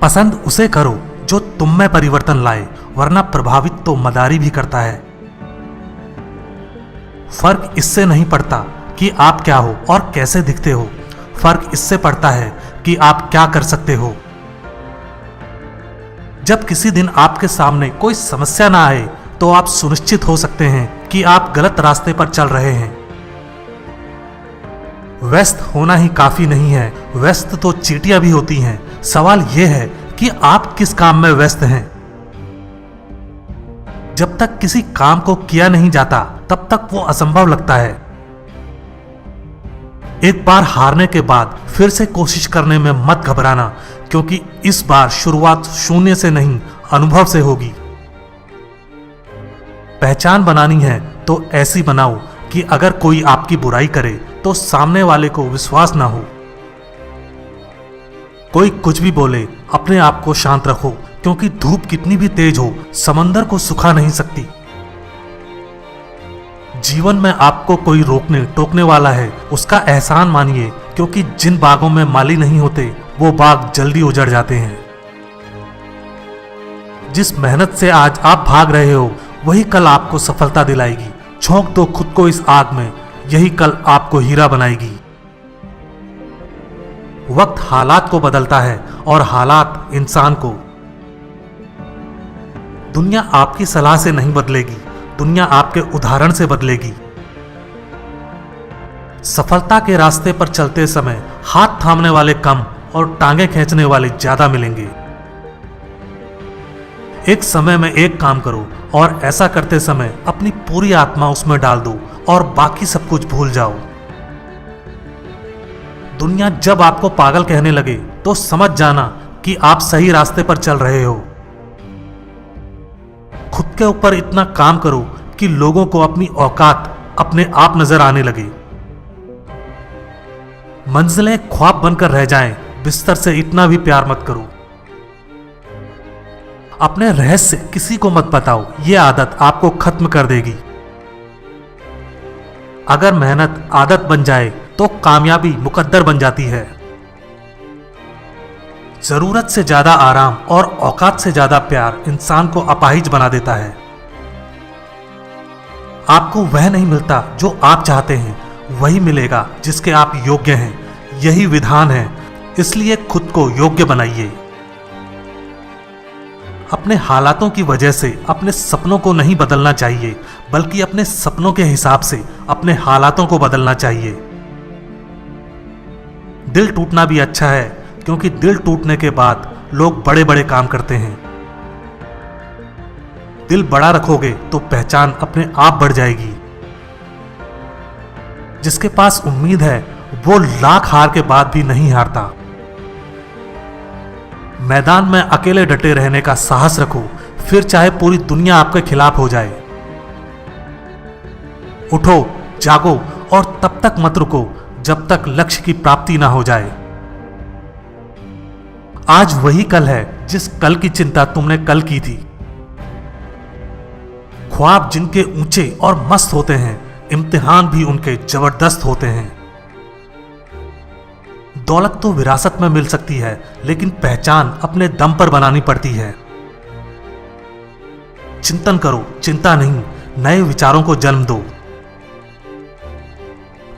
पसंद उसे करो जो तुम में परिवर्तन लाए, वरना प्रभावित तो मदारी भी करता है। फर्क इससे नहीं पड़ता कि आप क्या हो और कैसे दिखते हो, फर्क इससे पड़ता है कि आप क्या कर सकते हो। जब किसी दिन आपके सामने कोई समस्या ना आए तो आप सुनिश्चित हो सकते हैं कि आप गलत रास्ते पर चल रहे हैं। व्यस्त होना ही काफी नहीं है, व्यस्त तो चींटियां भी होती हैं। सवाल यह है कि आप किस काम में व्यस्त हैं। जब तक किसी काम को किया नहीं जाता तब तक वो असंभव लगता है। एक बार हारने के बाद फिर से कोशिश करने में मत घबराना, क्योंकि इस बार शुरुआत शून्य से नहीं, अनुभव से होगी। पहचान बनानी है तो ऐसी बनाओ कि अगर कोई आपकी बुराई करे तो सामने वाले को विश्वास ना हो। कोई कुछ भी बोले, अपने आप को शांत रखो, क्योंकि धूप कितनी भी तेज हो समंदर को सुखा नहीं सकती। जीवन में आपको कोई रोकने टोकने वाला है, उसका एहसान मानिए, क्योंकि जिन बागों में माली नहीं होते वो बाग जल्दी उजड़ जाते हैं। जिस मेहनत से आज आप भाग रहे हो वही कल आपको सफलता दिलाएगी। झोंक दो खुद को इस आग में, यही कल आपको हीरा बनाएगी। वक्त हालात को बदलता है और हालात इंसान को। दुनिया आपकी सलाह से नहीं बदलेगी, दुनिया आपके उदाहरण से बदलेगी। सफलता के रास्ते पर चलते समय हाथ थामने वाले कम और टांगे खींचने वाले ज्यादा मिलेंगे। एक समय में एक काम करो और ऐसा करते समय अपनी पूरी आत्मा उसमें डाल दो और बाकी सब कुछ भूल जाओ। दुनिया जब आपको पागल कहने लगे तो समझ जाना कि आप सही रास्ते पर चल रहे हो। खुद के ऊपर इतना काम करो कि लोगों को अपनी औकात अपने आप नजर आने लगे। मंजिलें ख्वाब बनकर रह जाएं, बिस्तर से इतना भी प्यार मत करो। अपने रहस्य किसी को मत बताओ, यह आदत आपको खत्म कर देगी। अगर मेहनत आदत बन जाए तो कामयाबी मुकद्दर बन जाती है। जरूरत से ज्यादा आराम और औकात से ज्यादा प्यार इंसान को अपाहिज बना देता है। आपको वह नहीं मिलता जो आप चाहते हैं, वही मिलेगा जिसके आप योग्य हैं। यही विधान है, इसलिए खुद को योग्य बनाइए। अपने हालातों की वजह से अपने सपनों को नहीं बदलना चाहिए, बल्कि अपने सपनों के हिसाब से अपने हालातों को बदलना चाहिए। दिल टूटना भी अच्छा है, क्योंकि दिल टूटने के बाद लोग बड़े बड़े काम करते हैं। दिल बड़ा रखोगे तो पहचान अपने आप बढ़ जाएगी। जिसके पास उम्मीद है वो लाख हार के बाद भी नहीं हारता। मैदान में अकेले डटे रहने का साहस रखो, फिर चाहे पूरी दुनिया आपके खिलाफ हो जाए। उठो, जागो और तब तक मत रुको जब तक लक्ष्य की प्राप्ति ना हो जाए। आज वही कल है जिस कल की चिंता तुमने कल की थी। ख्वाब जिनके ऊंचे और मस्त होते हैं, इम्तिहान भी उनके जबरदस्त होते हैं। दौलत तो विरासत में मिल सकती है, लेकिन पहचान अपने दम पर बनानी पड़ती है। चिंतन करो, चिंता नहीं, नए विचारों को जन्म दो।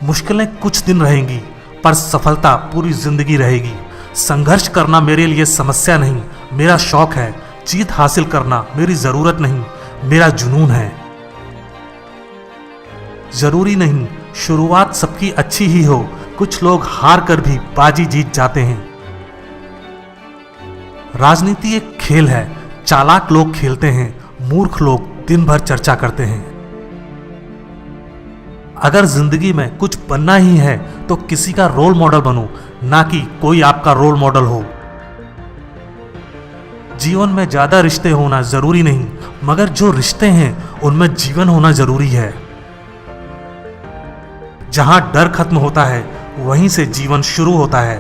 मुश्किलें कुछ दिन रहेंगी, पर सफलता पूरी जिंदगी रहेगी। संघर्ष करना मेरे लिए समस्या नहीं, मेरा शौक है। जीत हासिल करना मेरी जरूरत नहीं, मेरा जुनून है। जरूरी नहीं शुरुआत सबकी अच्छी ही हो, कुछ लोग हार कर भी बाजी जीत जाते हैं। राजनीति एक खेल है, चालाक लोग खेलते हैं, मूर्ख लोग दिन भर चर्चा करते हैं। अगर जिंदगी में कुछ बनना ही है तो किसी का रोल मॉडल बनो, ना कि कोई आपका रोल मॉडल हो। जीवन में ज्यादा रिश्ते होना जरूरी नहीं, मगर जो रिश्ते हैं उनमें जीवन होना जरूरी है। जहां डर खत्म होता है वहीं से जीवन शुरू होता है।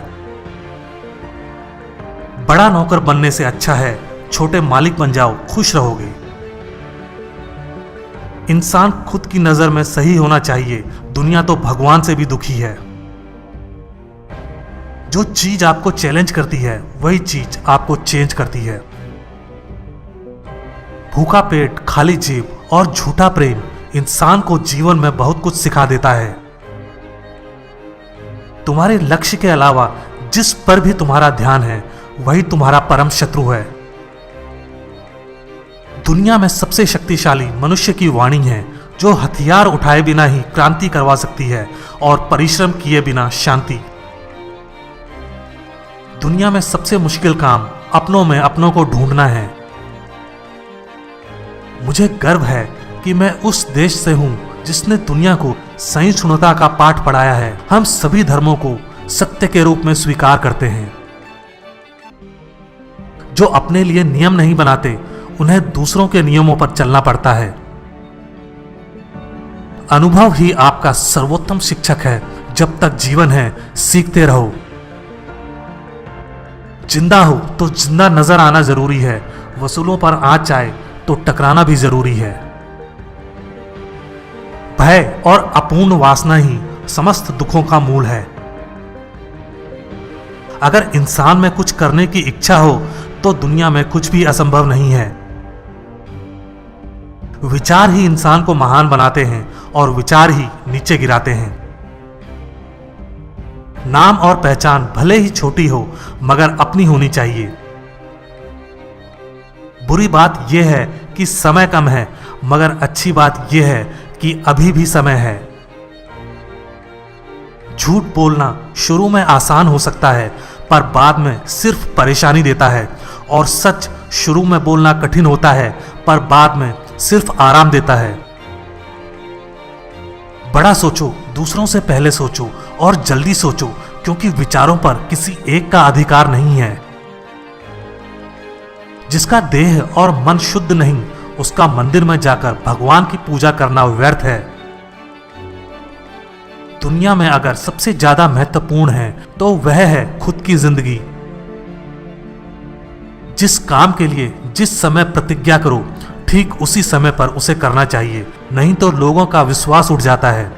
बड़ा नौकर बनने से अच्छा है छोटे मालिक बन जाओ, खुश रहोगे। इंसान खुद की नजर में सही होना चाहिए, दुनिया तो भगवान से भी दुखी है। जो चीज आपको चैलेंज करती है वही चीज आपको चेंज करती है। भूखा पेट, खाली जेब और झूठा प्रेम इंसान को जीवन में बहुत कुछ सिखा देता है। तुम्हारे लक्ष्य के अलावा जिस पर भी तुम्हारा ध्यान है वही तुम्हारा परम शत्रु है। दुनिया में सबसे शक्तिशाली मनुष्य की वाणी है, जो हथियार उठाए बिना ही क्रांति करवा सकती है और परिश्रम किए बिना शांति। दुनिया में सबसे मुश्किल काम अपनों में अपनों को ढूंढना है। मुझे गर्व है कि मैं उस देश से हूं जिसने दुनिया को सहिष्णुता का पाठ पढ़ाया है। हम सभी धर्मों को सत्य के रूप में स्वीकार करते हैं। जो अपने लिए नियम नहीं बनाते उन्हें दूसरों के नियमों पर चलना पड़ता है। अनुभव ही आपका सर्वोत्तम शिक्षक है। जब तक जीवन है सीखते रहो। जिंदा हो तो जिंदा नजर आना जरूरी है। वसूलों पर आंच आए तो टकराना भी जरूरी है। भय और अपूर्ण वासना ही समस्त दुखों का मूल है। अगर इंसान में कुछ करने की इच्छा हो तो दुनिया में कुछ भी असंभव नहीं है। विचार ही इंसान को महान बनाते हैं और विचार ही नीचे गिराते हैं। नाम और पहचान भले ही छोटी हो मगर अपनी होनी चाहिए। बुरी बात यह है कि समय कम है, मगर अच्छी बात यह है कि अभी भी समय है। झूठ बोलना शुरू में आसान हो सकता है पर बाद में सिर्फ परेशानी देता है, और सच शुरू में बोलना कठिन होता है पर बाद में सिर्फ आराम देता है। बड़ा सोचो, दूसरों से पहले सोचो और जल्दी सोचो, क्योंकि विचारों पर किसी एक का अधिकार नहीं है। जिसका देह और मन शुद्ध नहीं, उसका मंदिर में जाकर भगवान की पूजा करना व्यर्थ है। दुनिया में अगर सबसे ज्यादा महत्वपूर्ण है तो वह है खुद की जिंदगी। जिस काम के लिए जिस समय प्रतिज्ञा करो, ठीक उसी समय पर उसे करना चाहिए, नहीं तो लोगों का विश्वास उठ जाता है।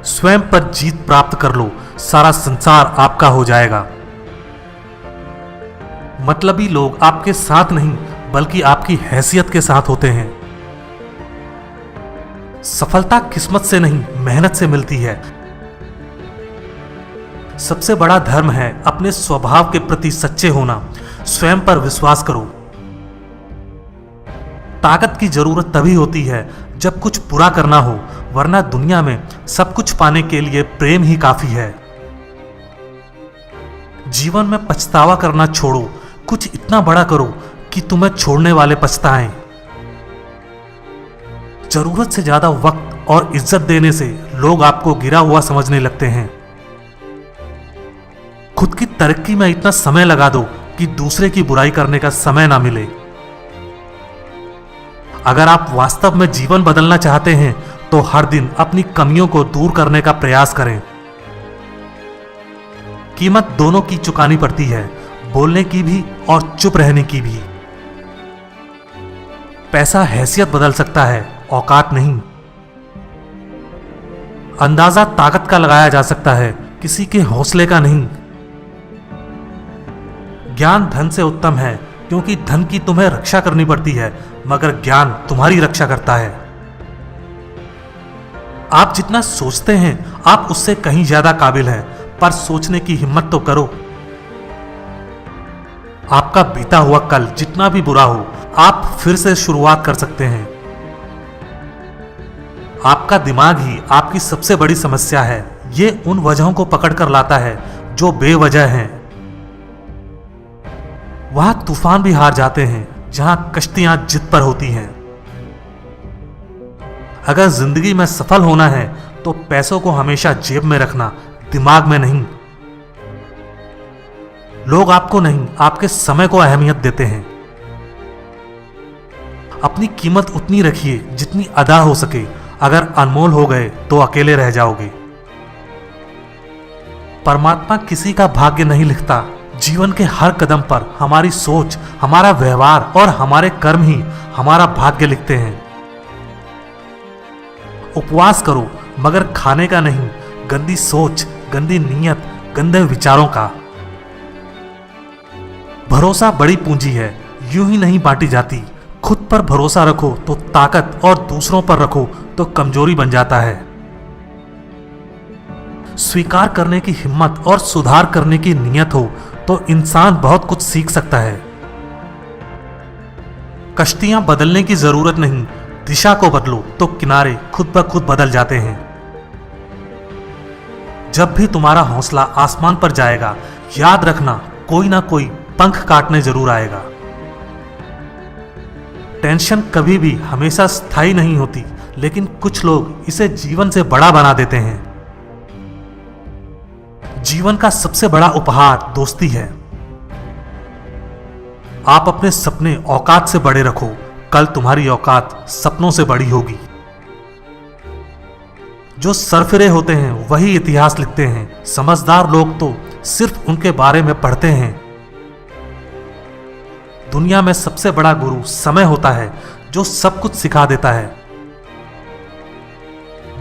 स्वयं पर जीत प्राप्त कर लो, सारा संसार आपका हो जाएगा। मतलबी लोग आपके साथ नहीं बल्कि आपकी हैसियत के साथ होते हैं। सफलता किस्मत से नहीं मेहनत से मिलती है। सबसे बड़ा धर्म है अपने स्वभाव के प्रति सच्चे होना। स्वयं पर विश्वास करो। ताकत की जरूरत तभी होती है जब कुछ पूरा करना हो, वरना दुनिया में सब कुछ पाने के लिए प्रेम ही काफी है। जीवन में पछतावा करना छोड़ो, कुछ इतना बड़ा करो कि तुम्हें छोड़ने वाले पछताएं। जरूरत से ज्यादा वक्त और इज्जत देने से लोग आपको गिरा हुआ समझने लगते हैं। खुद की तरक्की में इतना समय लगा दो कि दूसरे की बुराई करने का समय ना मिले। अगर आप वास्तव में जीवन बदलना चाहते हैं तो हर दिन अपनी कमियों को दूर करने का प्रयास करें। कीमत दोनों की चुकानी पड़ती है, बोलने की भी और चुप रहने की भी। पैसा हैसियत बदल सकता है, औकात नहीं। अंदाजा ताकत का लगाया जा सकता है, किसी के हौसले का नहीं। ज्ञान धन से उत्तम है, क्योंकि धन की तुम्हें रक्षा करनी पड़ती है, मगर ज्ञान तुम्हारी रक्षा करता है। आप जितना सोचते हैं आप उससे कहीं ज्यादा काबिल हैं, पर सोचने की हिम्मत तो करो। आपका बीता हुआ कल जितना भी बुरा हो, आप फिर से शुरुआत कर सकते हैं। आपका दिमाग ही आपकी सबसे बड़ी समस्या है। ये उन वजहों को पकड़कर लाता है जो बेवजह हैं। वहां तूफान भी हार जाते हैं जहां कश्तियां जिद पर होती हैं। अगर जिंदगी में सफल होना है तो पैसों को हमेशा जेब में रखना, दिमाग में नहीं। लोग आपको नहीं, आपके समय को अहमियत देते हैं। अपनी कीमत उतनी रखिए जितनी अदा हो सके। अगर अनमोल हो गए तो अकेले रह जाओगे। परमात्मा किसी का भाग्य नहीं लिखता। जीवन के हर कदम पर हमारी सोच, हमारा व्यवहार और हमारे कर्म ही हमारा भाग्य लिखते हैं। उपवास करो, मगर खाने का नहीं, गंदी सोच, गंदी नीयत, गंदे विचारों का। भरोसा बड़ी पूंजी है, यूं ही नहीं बांटी जाती। खुद पर भरोसा रखो तो ताकत, और दूसरों पर रखो तो कमजोरी बन जाता है। स्वीकार करने की हिम्मत और सुधार करने की नीयत हो तो इंसान बहुत कुछ सीख सकता है। कश्तियां बदलने की जरूरत नहीं, दिशा को बदलो तो किनारे खुद ब खुद बदल जाते हैं। जब भी तुम्हारा हौसला आसमान पर जाएगा, याद रखना कोई ना कोई पंख काटने जरूर आएगा। टेंशन कभी भी हमेशा स्थायी नहीं होती, लेकिन कुछ लोग इसे जीवन से बड़ा बना देते हैं। जीवन का सबसे बड़ा उपहार दोस्ती है। आप अपने सपने औकात से बड़े रखो, कल तुम्हारी औकात सपनों से बड़ी होगी। जो सरफिरे होते हैं वही इतिहास लिखते हैं, समझदार लोग तो सिर्फ उनके बारे में पढ़ते हैं। दुनिया में सबसे बड़ा गुरु समय होता है, जो सब कुछ सिखा देता है।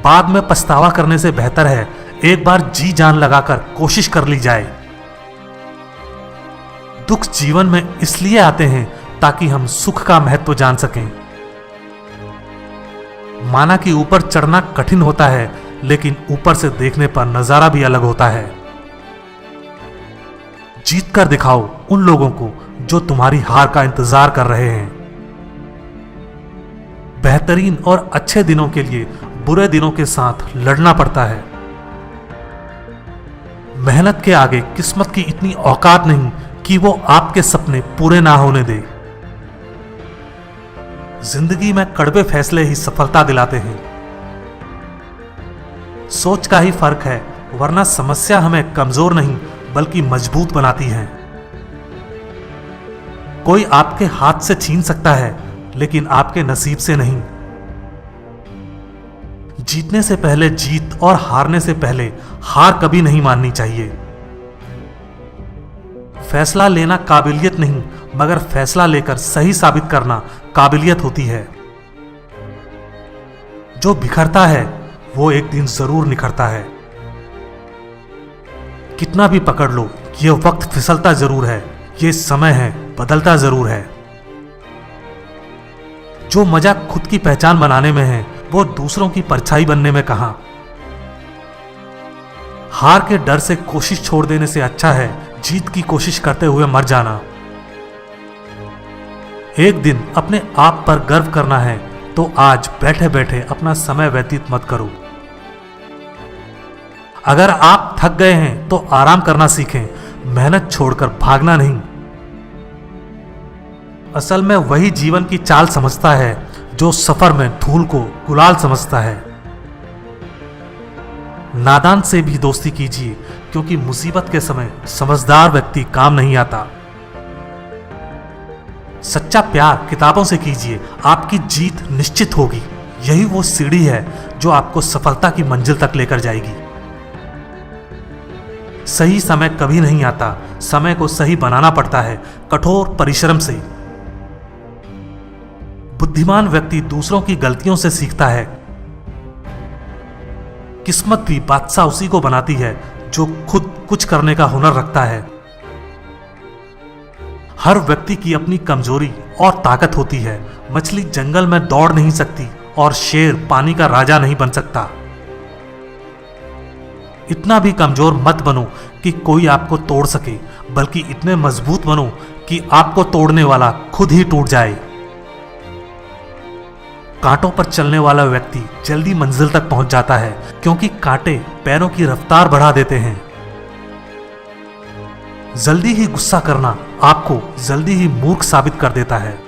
बाद में पछतावा करने से बेहतर है एक बार जी जान लगाकर कोशिश कर ली जाए। दुख जीवन में इसलिए आते हैं ताकि हम सुख का महत्व जान सकें। माना कि ऊपर चढ़ना कठिन होता है, लेकिन ऊपर से देखने पर नजारा भी अलग होता है। जीत कर दिखाओ उन लोगों को जो तुम्हारी हार का इंतजार कर रहे हैं। बेहतरीन और अच्छे दिनों के लिए बुरे दिनों के साथ लड़ना पड़ता है। मेहनत के आगे किस्मत की इतनी औकात नहीं कि वो आपके सपने पूरे ना होने दे। जिंदगी में कड़वे फैसले ही सफलता दिलाते हैं। सोच का ही फर्क है, वरना समस्या हमें कमजोर नहीं बल्कि मजबूत बनाती है। कोई आपके हाथ से छीन सकता है, लेकिन आपके नसीब से नहीं। जीतने से पहले जीत और हारने से पहले हार कभी नहीं माननी चाहिए। फैसला लेना काबिलियत नहीं, मगर फैसला लेकर सही साबित करना काबिलियत होती है। जो बिखरता है वो एक दिन जरूर निखरता है। कितना भी पकड़ लो, ये वक्त फिसलता जरूर है, ये समय है बदलता जरूर है। जो मजा खुद की पहचान बनाने में है, वो दूसरों की परछाई बनने में कहां। हार के डर से कोशिश छोड़ देने से अच्छा है जीत की कोशिश करते हुए मर जाना। एक दिन अपने आप पर गर्व करना है तो आज बैठे बैठे अपना समय व्यतीत मत करो। अगर आप थक गए हैं तो आराम करना सीखें, मेहनत छोड़कर भागना नहीं। असल में वही जीवन की चाल समझता है जो सफर में धूल को गुलाल समझता है। नादान से भी दोस्ती कीजिए, क्योंकि मुसीबत के समय समझदार व्यक्ति काम नहीं आता। सच्चा प्यार किताबों से कीजिए, आपकी जीत निश्चित होगी। यही वो सीढ़ी है जो आपको सफलता की मंजिल तक लेकर जाएगी। सही समय कभी नहीं आता, समय को सही बनाना पड़ता है कठोर परिश्रम से। बुद्धिमान व्यक्ति दूसरों की गलतियों से सीखता है। किस्मत भी बादशाह उसी को बनाती है जो खुद कुछ करने का हुनर रखता है। हर व्यक्ति की अपनी कमजोरी और ताकत होती है। मछली जंगल में दौड़ नहीं सकती और शेर पानी का राजा नहीं बन सकता। इतना भी कमजोर मत बनो कि कोई आपको तोड़ सके, बल्कि इतने मजबूत बनो कि आपको तोड़ने वाला खुद ही टूट जाए। कांटों पर चलने वाला व्यक्ति जल्दी मंजिल तक पहुंच जाता है, क्योंकि कांटे पैरों की रफ्तार बढ़ा देते हैं। जल्दी ही गुस्सा करना आपको जल्दी ही मूर्ख साबित कर देता है।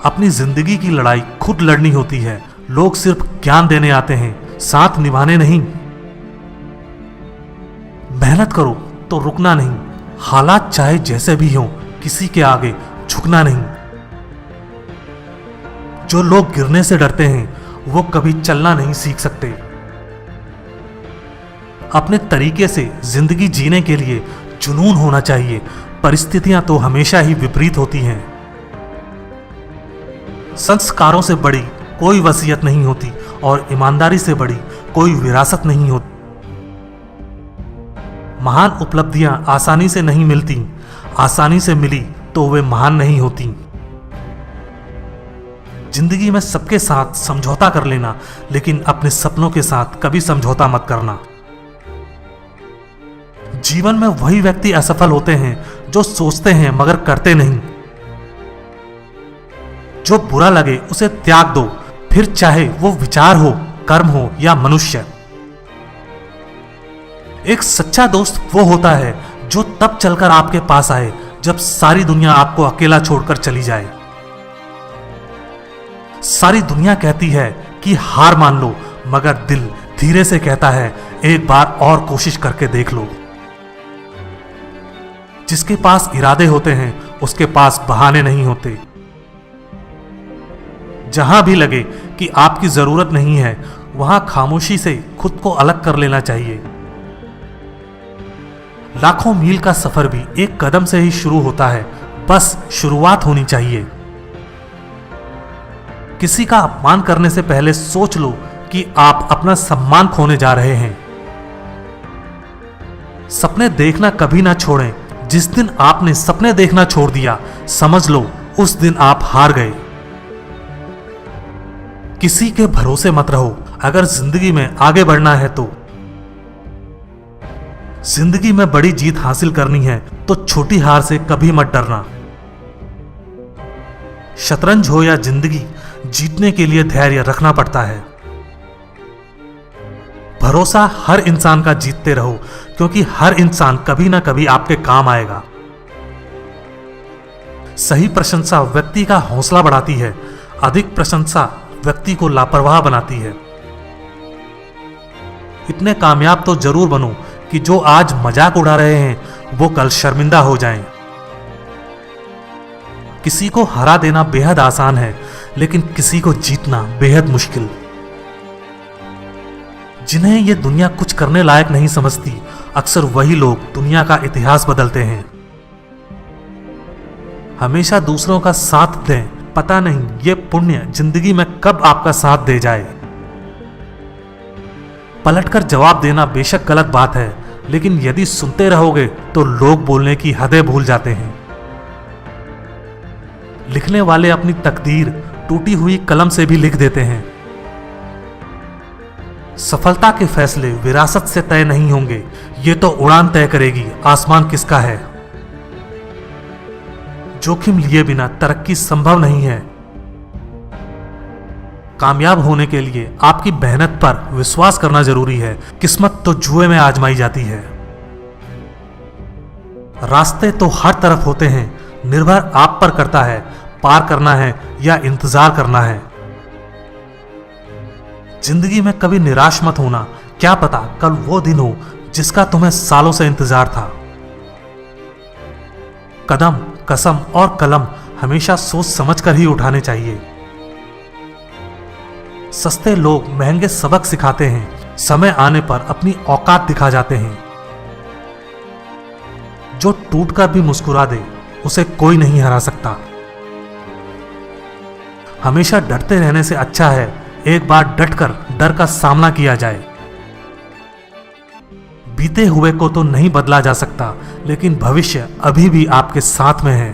अपनी जिंदगी की लड़ाई खुद लड़नी होती है। लोग सिर्फ ज्ञान देने आते हैं, साथ निभाने नहीं। मेहनत करो तो रुकना नहीं। हालात चाहे जैसे भी हों, किसी के आगे झुकना नहीं। जो लोग गिरने से डरते हैं वो कभी चलना नहीं सीख सकते। अपने तरीके से जिंदगी जीने के लिए जुनून होना चाहिए। परिस्थितियां तो हमेशा ही विपरीत होती हैं। संस्कारों से बड़ी कोई वसीयत नहीं होती और ईमानदारी से बड़ी कोई विरासत नहीं होती। महान उपलब्धियां आसानी से नहीं मिलती, आसानी से मिली तो वे महान नहीं होती। जिंदगी में सबके साथ समझौता कर लेना, लेकिन अपने सपनों के साथ कभी समझौता मत करना। जीवन में वही व्यक्ति असफल होते हैं जो सोचते हैं मगर करते नहीं। जो बुरा लगे उसे त्याग दो, फिर चाहे वो विचार हो, कर्म हो या मनुष्य। एक सच्चा दोस्त वो होता है जो तब चलकर आपके पास आए जब सारी दुनिया आपको अकेला छोड़कर चली जाए। सारी दुनिया कहती है कि हार मान लो, मगर दिल धीरे से कहता है एक बार और कोशिश करके देख लो। जिसके पास इरादे होते हैं उसके पास बहाने नहीं होते। जहां भी लगे कि आपकी जरूरत नहीं है, वहां खामोशी से खुद को अलग कर लेना चाहिए। लाखों मील का सफर भी एक कदम से ही शुरू होता है, बस शुरुआत होनी चाहिए। किसी का अपमान करने से पहले सोच लो कि आप अपना सम्मान खोने जा रहे हैं। सपने देखना कभी ना छोड़ें। जिस दिन आपने सपने देखना छोड़ दिया, समझ लो उस दिन आप हार गए। किसी के भरोसे मत रहो अगर जिंदगी में आगे बढ़ना है तो। जिंदगी में बड़ी जीत हासिल करनी है तो छोटी हार से कभी मत डरना। शतरंज हो या जिंदगी, जीतने के लिए धैर्य रखना पड़ता है। भरोसा हर इंसान का जीतते रहो, क्योंकि हर इंसान कभी ना कभी आपके काम आएगा। सही प्रशंसा व्यक्ति का हौसला बढ़ाती है, अधिक प्रशंसा व्यक्ति को लापरवाह बनाती है। इतने कामयाब तो जरूर बनो कि जो आज मजाक उड़ा रहे हैं वो कल शर्मिंदा हो जाएं। किसी को हरा देना बेहद आसान है, लेकिन किसी को जीतना बेहद मुश्किल। जिन्हें ये दुनिया कुछ करने लायक नहीं समझती, अक्सर वही लोग दुनिया का इतिहास बदलते हैं। हमेशा दूसरों का साथ दें, पता नहीं ये पुण्य जिंदगी में कब आपका साथ दे जाए। पलटकर जवाब देना बेशक गलत बात है, लेकिन यदि सुनते रहोगे तो लोग बोलने की हदें भूल जाते हैं। लिखने वाले अपनी तकदीर टूटी हुई कलम से भी लिख देते हैं। सफलता के फैसले विरासत से तय नहीं होंगे, ये तो उड़ान तय करेगी आसमान किसका है। जोखिम लिए बिना तरक्की संभव नहीं है। कामयाब होने के लिए आपकी मेहनत पर विश्वास करना जरूरी है। किस्मत तो जुए में आजमाई जाती है। रास्ते तो हर तरफ होते हैं, निर्भर आप पर करता है पार करना है या इंतजार करना है। जिंदगी में कभी निराश मत होना, क्या पता कल वो दिन हो जिसका तुम्हें सालों से इंतजार था। कदम, कसम और कलम हमेशा सोच समझ कर ही उठाने चाहिए। सस्ते लोग महंगे सबक सिखाते हैं, समय आने पर अपनी औकात दिखा जाते हैं। जो टूटकर भी मुस्कुरा दे उसे कोई नहीं हरा सकता। हमेशा डरते रहने से अच्छा है एक बार डटकर डर का सामना किया जाए। बीते हुए को तो नहीं बदला जा सकता, लेकिन भविष्य अभी भी आपके साथ में है।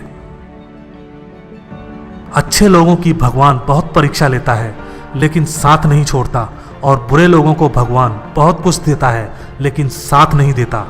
अच्छे लोगों की भगवान बहुत परीक्षा लेता है, लेकिन साथ नहीं छोड़ता, और बुरे लोगों को भगवान बहुत कुछ देता है, लेकिन साथ नहीं देता।